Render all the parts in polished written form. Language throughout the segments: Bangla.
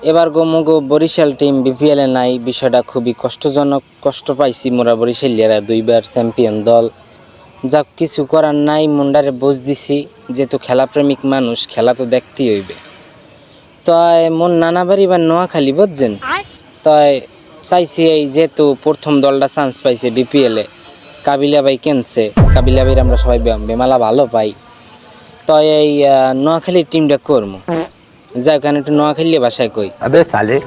এবার গোমগো বরিশাল টিম বিপিএলে নাই, বিষয়টা খুবই কষ্টজনক। কষ্ট পাইছি মোরা বরিশালিয়ারা, 2বার চ্যাম্পিয়ন দল। যা কিছু করার নাই, মুন্ডারে বোঝ দিছি, যেহেতু খেলাপ্রেমিক মানুষ, খেলা তো দেখতেই হইবে। তাই মন নানাবাড়ি বা নোয়াখালী বুঝছেন, তাই চাইছি এই যেহেতু প্রথম দলটা চান্স পাইছে বিপিএলে, কাবিলা ভাই কেনছে, কাবিলা ভাইয়ের আমরা সবাই বেমালা ভালো পাই, তাই এই নোয়াখালীর টিমটা করবো। যাই ওখানে একটু নোয়াখালী ভাষায় কই। अबे साले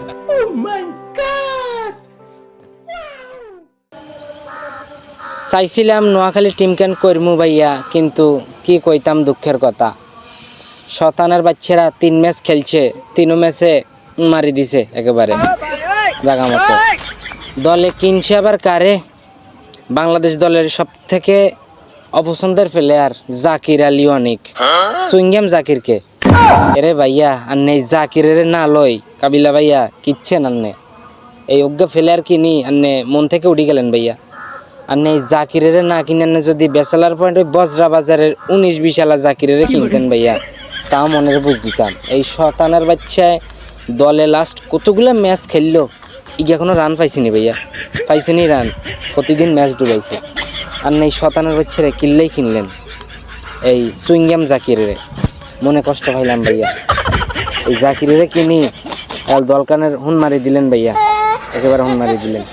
চাইছিলাম নোয়াখালী টিম কেন করমু ভাইয়া, কিন্তু কি কইতাম দুঃখের কথা, শতানের বাচ্চারা 3 ম্যাচ খেলছে, 3 ম্যাচে মারি দিছে একেবারে জাগা মতো। দলে কিনছে আবার কারে, বাংলাদেশ দলের সব থেকে অপছন্দের প্লেয়ার জাকির আলী অনেক, সুইংগাম জাকিরকে। এরে ভাইয়া আন্নে জাকিরের না লই কাবিলা ভাইয়া কিচ্ছেন আন্নে, এই অজ্ঞা প্লেয়ার কিনি আন্নে মন থেকে উঠে গেলেন ভাইয়া। আন্নে এই জাকিরের না কিনে আন্নে যদি বেসালার পয়েন্ট ওই বজরা বাজারের 19-20 জাকিরের কিনতেন ভাইয়া, তাও মনের বুঝ দিতাম। এই শতানের বাচ্চায় দলে লাস্ট কতগুলো ম্যাচ খেললো, ইগে এখনো রান পাইছিনি ভাইয়া, পাইছিনি রান, প্রতিদিন ম্যাচ ডুবাইছে। আর এই শতানের বাচ্চারে কিনলেই কিনলেন এই সুইংগাম জাকিরের, মনে কষ্ট পাইলাম ভাইয়া। এই জাকিরের কিনি দলকানের হুন মারি দিলেন ভাইয়া, একেবারে হুন মারি দিলেন।